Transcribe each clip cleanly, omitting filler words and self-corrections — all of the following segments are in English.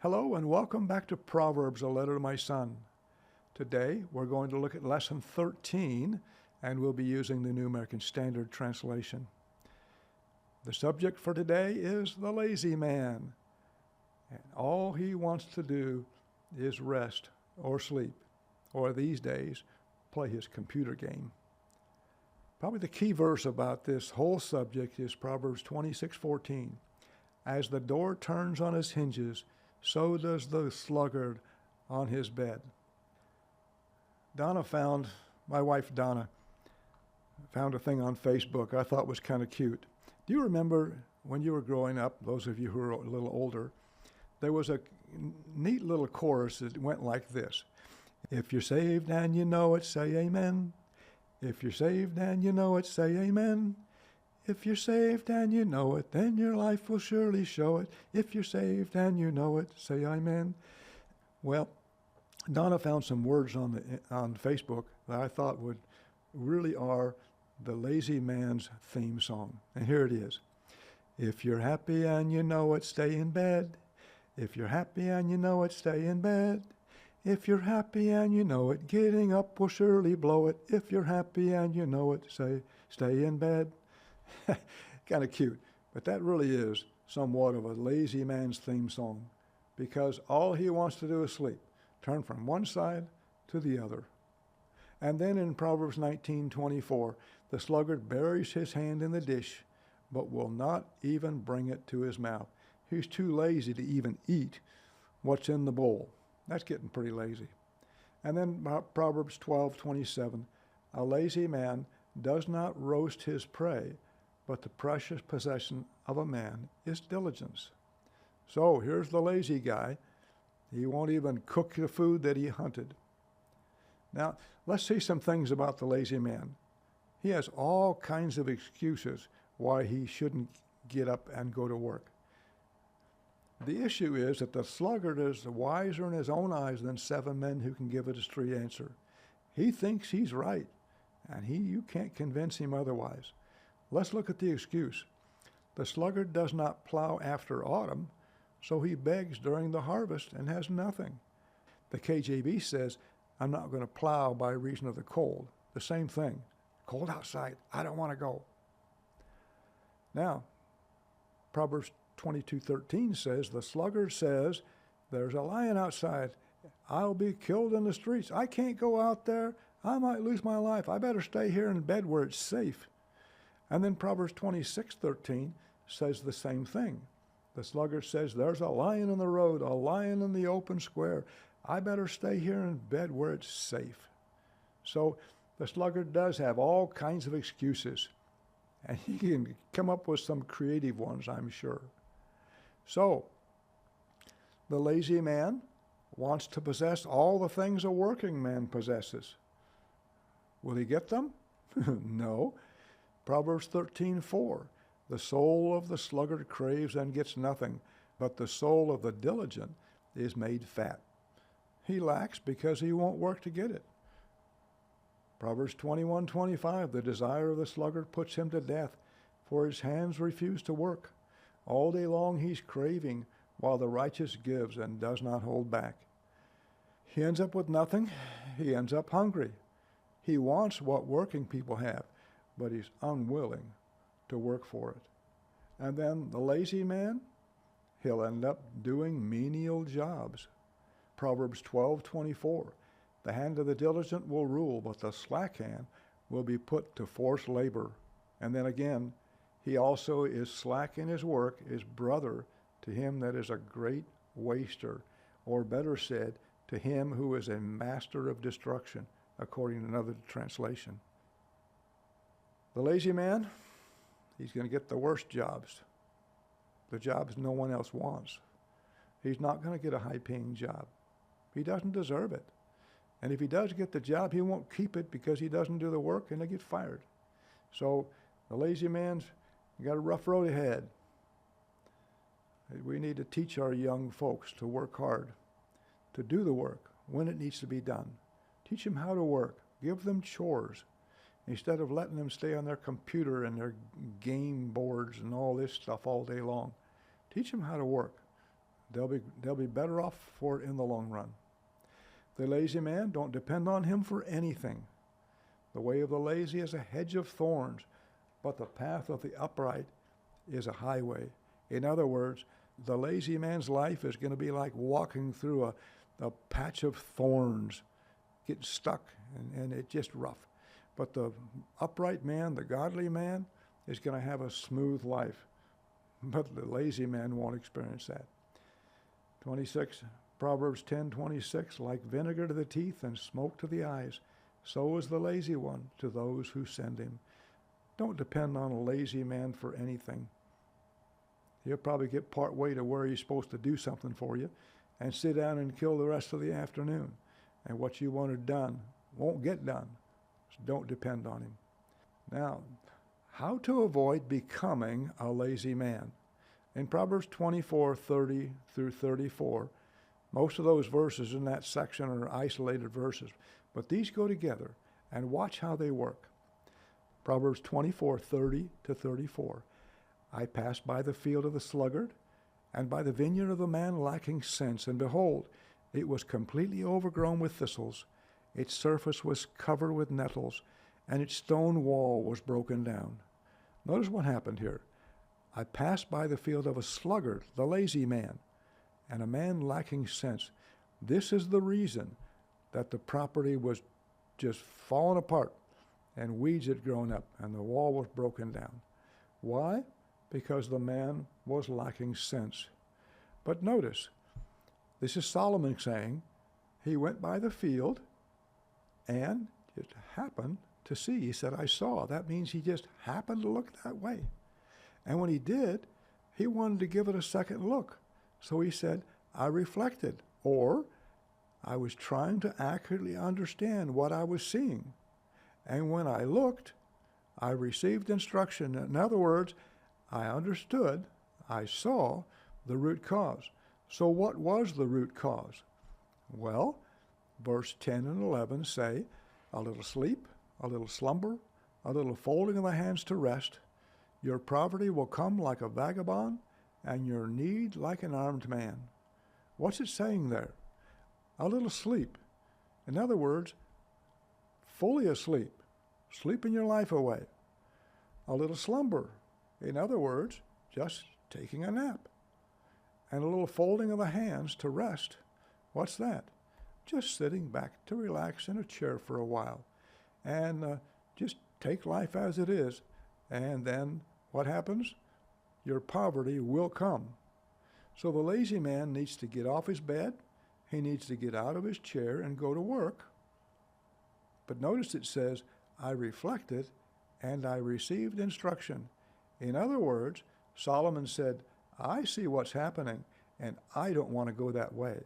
Hello and welcome back to Proverbs, a letter to my son. Today we're going to look at lesson 13 and we'll be using the New American Standard Translation. The subject for today is the lazy man. And all he wants to do is rest or sleep, or these days, play his computer game. Probably the key verse about this whole subject is Proverbs 26:14. As the door turns on its hinges, so does the sluggard on his bed. My wife Donna, found a thing on Facebook I thought was kind of cute. Do you remember when you were growing up, those of you who are a little older, there was a neat little chorus that went like this. If you're saved and you know it, say amen. If you're saved and you know it, say amen. If you're saved and you know it, then your life will surely show it. If you're saved and you know it, say amen. Well, Donna found some words on Facebook that I thought really are the lazy man's theme song. And here it is. If you're happy and you know it, stay in bed. If you're happy and you know it, stay in bed. If you're happy and you know it, getting up will surely blow it. If you're happy and you know it, stay in bed. Kind of cute, but that really is somewhat of a lazy man's theme song, because all he wants to do is sleep, turn from one side to the other. And then in Proverbs 19:24, the sluggard buries his hand in the dish, but will not even bring it to his mouth. He's too lazy to even eat what's in the bowl. That's getting pretty lazy. And then Proverbs 12:27, a lazy man does not roast his prey, but the precious possession of a man is diligence. So here's the lazy guy. He won't even cook the food that he hunted. Now, let's see some things about the lazy man. He has all kinds of excuses why he shouldn't get up and go to work. The issue is that the sluggard is wiser in his own eyes than 7 men who can give a straight answer. He thinks he's right, and you can't convince him otherwise. Let's look at the excuse. The sluggard does not plow after autumn, so he begs during the harvest and has nothing. The KJV says, I'm not going to plow by reason of the cold. The same thing. Cold outside. I don't want to go. Now, Proverbs 22:13 says, the sluggard says, there's a lion outside. I'll be killed in the streets. I can't go out there. I might lose my life. I better stay here in bed where it's safe. And then Proverbs 26:13 says the same thing. The sluggard says, there's a lion in the road, a lion in the open square. I better stay here in bed where it's safe. So the sluggard does have all kinds of excuses, and he can come up with some creative ones, I'm sure. So the lazy man wants to possess all the things a working man possesses. Will he get them? No. Proverbs 13:4, the soul of the sluggard craves and gets nothing, but the soul of the diligent is made fat. He lacks because he won't work to get it. Proverbs 21:25, the desire of the sluggard puts him to death, for his hands refuse to work. All day long he's craving, while the righteous gives and does not hold back. He ends up with nothing. He ends up hungry. He wants what working people have, but he's unwilling to work for it. And then the lazy man, he'll end up doing menial jobs. Proverbs 12:24, the hand of the diligent will rule, but the slack hand will be put to forced labor. And then again, he also is slack in his work, is brother to him that is a great waster, or better said, to him who is a master of destruction, according to another translation. The lazy man, he's going to get the worst jobs, the jobs no one else wants. He's not going to get a high-paying job. He doesn't deserve it. And if he does get the job, he won't keep it because he doesn't do the work, and he'll get fired. So the lazy man's got a rough road ahead. We need to teach our young folks to work hard, to do the work when it needs to be done. Teach them how to work. Give them chores. Instead of letting them stay on their computer and their game boards and all this stuff all day long. Teach them how to work. They'll be better off for it in the long run. The lazy man, don't depend on him for anything. The way of the lazy is a hedge of thorns, but the path of the upright is a highway. In other words, the lazy man's life is going to be like walking through a patch of thorns, getting stuck, and it's just rough. But the upright man, the godly man, is going to have a smooth life. But the lazy man won't experience that. 26, Proverbs 10:26, like vinegar to the teeth and smoke to the eyes, so is the lazy one to those who send him. Don't depend on a lazy man for anything. He'll probably get part way to where he's supposed to do something for you and sit down and kill the rest of the afternoon. And what you wanted done won't get done. So don't depend on him. Now, how to avoid becoming a lazy man. In Proverbs 24:30 through 34, most of those verses in that section are isolated verses, but these go together, and watch how they work. Proverbs 24:30 to 34. I passed by the field of the sluggard, and by the vineyard of the man lacking sense, and behold, it was completely overgrown with thistles. Its surface was covered with nettles, and its stone wall was broken down. Notice what happened here. I passed by the field of a sluggard, the lazy man, and a man lacking sense. This is the reason that the property was just falling apart, and weeds had grown up, and the wall was broken down. Why? Because the man was lacking sense. But notice, this is Solomon saying, he went by the field and just happened to see. He said, I saw. That means he just happened to look that way. And when he did, he wanted to give it a second look. So he said, I reflected, or I was trying to accurately understand what I was seeing. And when I looked, I received instruction. In other words, I understood, I saw the root cause. So what was the root cause? Well, verse 10 and 11 say, a little sleep, a little slumber, a little folding of the hands to rest. Your poverty will come like a vagabond, and your need like an armed man. What's it saying there? A little sleep. In other words, fully asleep, sleeping your life away. A little slumber. In other words, just taking a nap. And a little folding of the hands to rest. What's that? Just sitting back to relax in a chair for a while. And just take life as it is. And then what happens? Your poverty will come. So the lazy man needs to get off his bed. He needs to get out of his chair and go to work. But notice it says, I reflected and I received instruction. In other words, Solomon said, I see what's happening and I don't want to go that way.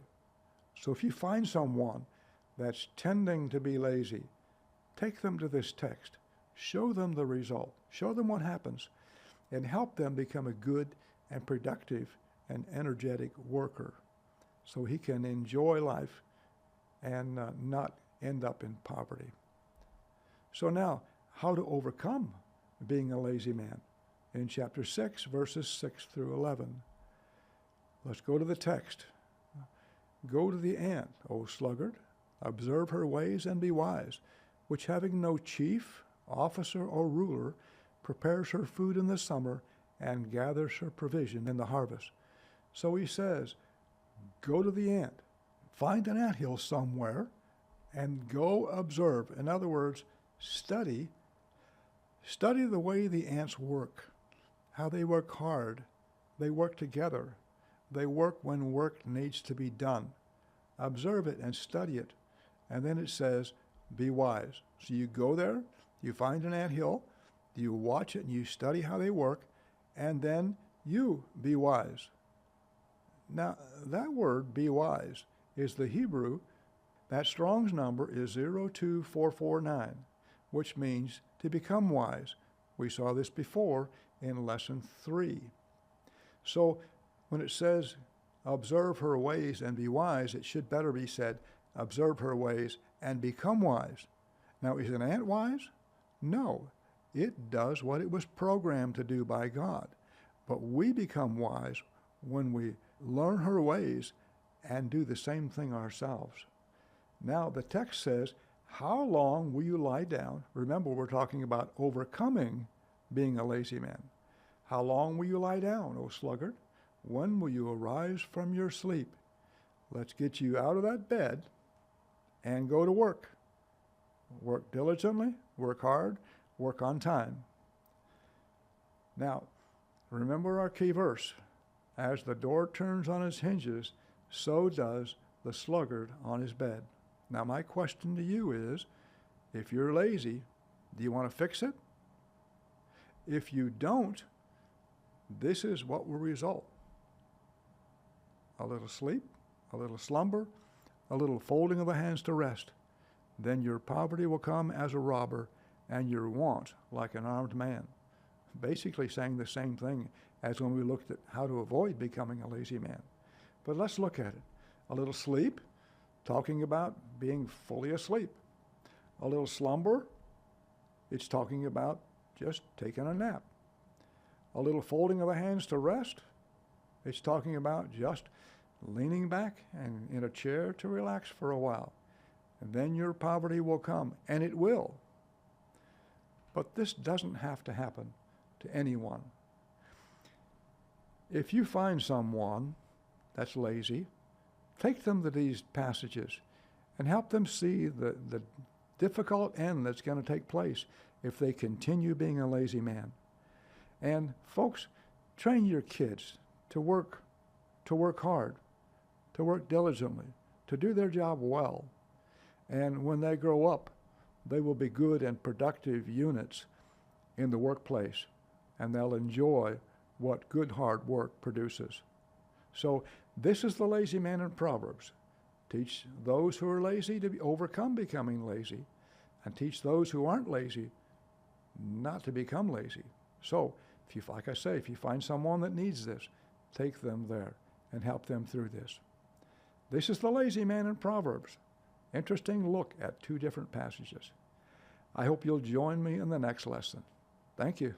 So if you find someone that's tending to be lazy, take them to this text. Show them the result. Show them what happens and help them become a good and productive and energetic worker so he can enjoy life and not end up in poverty. So now, how to overcome being a lazy man? In chapter 6, verses 6 through 11. Let's go to the text. Go to the ant, O sluggard, observe her ways and be wise, which having no chief, officer, or ruler, prepares her food in the summer and gathers her provision in the harvest. So he says, go to the ant, find an anthill somewhere, and go observe. In other words, study the way the ants work, how they work hard. They work together. They work when work needs to be done. Observe it and study it. And then it says, be wise. So you go there, you find an anthill, you watch it and you study how they work, and then you be wise. Now, that word, be wise, is the Hebrew. That Strong's number is 02449, which means to become wise. We saw this before in lesson 3. So when it says, observe her ways and be wise, it should better be said, observe her ways and become wise. Now, is an ant wise? No. It does what it was programmed to do by God. But we become wise when we learn her ways, and do the same thing ourselves. Now, the text says, how long will you lie down? Remember, we're talking about overcoming being a lazy man. How long will you lie down, O sluggard? When will you arise from your sleep? Let's get you out of that bed and go to work. Work diligently, work hard, work on time. Now, remember our key verse. As the door turns on its hinges, so does the sluggard on his bed. Now, my question to you is, if you're lazy, do you want to fix it? If you don't, this is what will result. A little sleep, a little slumber, a little folding of the hands to rest. Then your poverty will come as a robber, and your want like an armed man. Basically saying the same thing as when we looked at how to avoid becoming a lazy man. But let's look at it. A little sleep, talking about being fully asleep. A little slumber, it's talking about just taking a nap. A little folding of the hands to rest, it's talking about just leaning back and in a chair to relax for a while. And then your poverty will come, and it will. But this doesn't have to happen to anyone. If you find someone that's lazy, take them to these passages and help them see the difficult end that's going to take place if they continue being a lazy man. And folks, train your kids to work hard, to work diligently, to do their job well. And when they grow up, they will be good and productive units in the workplace, and they'll enjoy what good hard work produces. So this is the lazy man in Proverbs. Teach those who are lazy to overcome becoming lazy, and teach those who aren't lazy not to become lazy. So, like I say, if you find someone that needs this, take them there and help them through this. This is the lazy man in Proverbs. Interesting look at two different passages. I hope you'll join me in the next lesson. Thank you.